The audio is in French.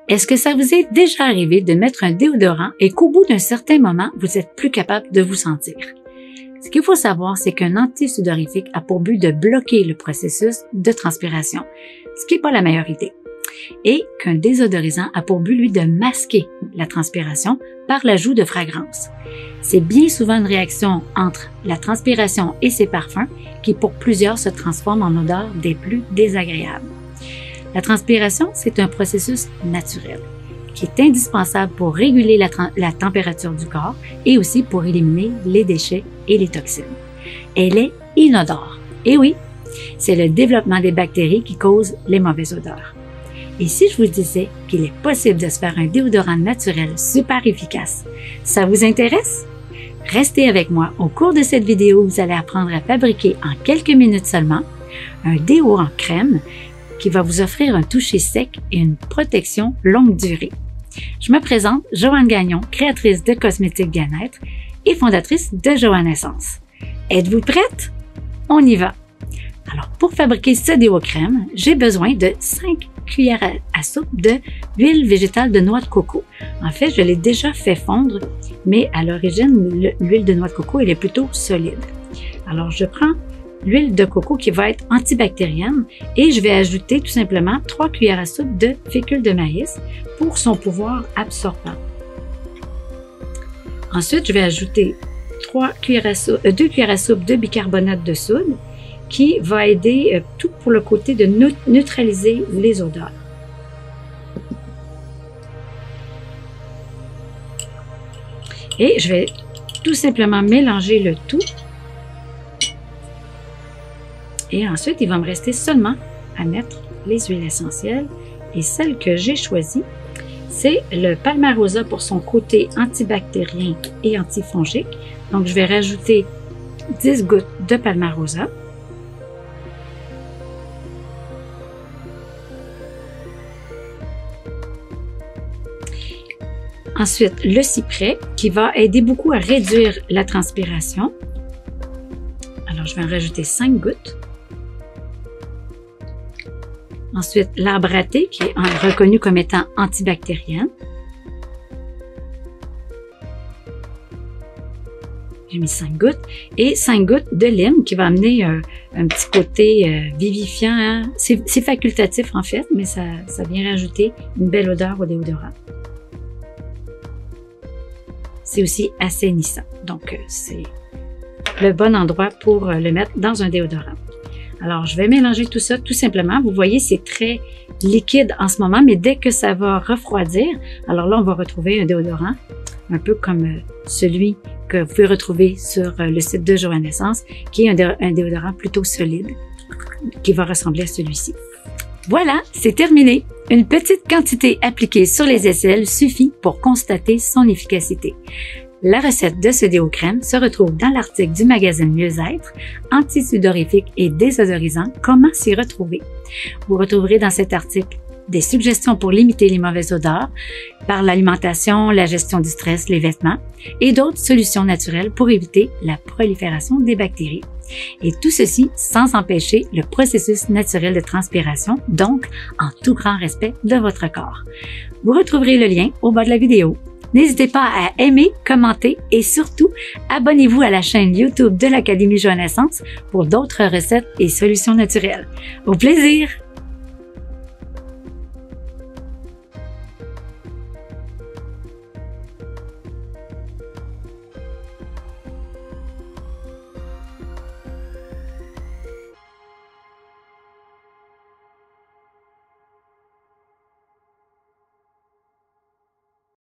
Est-ce que ça vous est déjà arrivé de mettre un déodorant et qu'au bout d'un certain moment, vous êtes plus capable de vous sentir? Ce qu'il faut savoir, c'est qu'un antisudorifique a pour but de bloquer le processus de transpiration, ce qui n'est pas la meilleure idée. Et qu'un désodorisant a pour but, lui, de masquer la transpiration par l'ajout de fragrances. C'est bien souvent une réaction entre la transpiration et ses parfums qui, pour plusieurs, se transforme en odeur des plus désagréables. La transpiration, c'est un processus naturel qui est indispensable pour réguler la température du corps et aussi pour éliminer les déchets et les toxines. Elle est inodore. Et oui, c'est le développement des bactéries qui cause les mauvaises odeurs. Et si je vous disais qu'il est possible de se faire un déodorant naturel super efficace, ça vous intéresse? Restez avec moi. Au cours de cette vidéo, vous allez apprendre à fabriquer en quelques minutes seulement un déo en crème qui va vous offrir un toucher sec et une protection longue durée. Je me présente, Joanne Gagnon, créatrice de Cosmétiques Bien-être et fondatrice de Joanne Essence. Êtes-vous prête? On y va! Alors, pour fabriquer ce déo crème, j'ai besoin de 5 cuillères à soupe d'huile végétale de noix de coco. En fait, je l'ai déjà fait fondre, mais à l'origine, l'huile de noix de coco, elle est plutôt solide. Alors, je prends l'huile de coco qui va être antibactérienne et je vais ajouter tout simplement 3 cuillères à soupe de fécule de maïs pour son pouvoir absorbant. Ensuite, je vais ajouter 2 cuillères à soupe de bicarbonate de soude qui va aider tout pour le côté de neutraliser les odeurs. Et je vais tout simplement mélanger le tout. Et ensuite, il va me rester seulement à mettre les huiles essentielles. Et celle que j'ai choisie, c'est le Palmarosa pour son côté antibactérien et antifongique. Donc, je vais rajouter 10 gouttes de Palmarosa. Ensuite, le cyprès qui va aider beaucoup à réduire la transpiration. Alors, je vais en rajouter 5 gouttes. Ensuite, l'arbre à thé qui est reconnu comme étant antibactérienne. J'ai mis 5 gouttes et 5 gouttes de lime qui va amener un petit côté vivifiant. Hein? C'est facultatif en fait, mais ça vient rajouter une belle odeur au déodorant. C'est aussi assainissant, donc c'est le bon endroit pour le mettre dans un déodorant. Alors, je vais mélanger tout ça tout simplement. Vous voyez, c'est très liquide en ce moment, mais dès que ça va refroidir, alors là, on va retrouver un déodorant, un peu comme celui que vous pouvez retrouver sur le site de Joanne Essence, qui est un déodorant plutôt solide, qui va ressembler à celui-ci. Voilà, c'est terminé. Une petite quantité appliquée sur les aisselles suffit pour constater son efficacité. La recette de ce déo crème se retrouve dans l'article du magazine Mieux-être, antisudorifique et désodorisant, comment s'y retrouver. Vous retrouverez dans cet article des suggestions pour limiter les mauvaises odeurs par l'alimentation, la gestion du stress, les vêtements et d'autres solutions naturelles pour éviter la prolifération des bactéries. Et tout ceci sans empêcher le processus naturel de transpiration, donc en tout grand respect de votre corps. Vous retrouverez le lien au bas de la vidéo. N'hésitez pas à aimer, commenter et surtout, abonnez-vous à la chaîne YouTube de l'Académie Joanne Essence pour d'autres recettes et solutions naturelles. Au plaisir!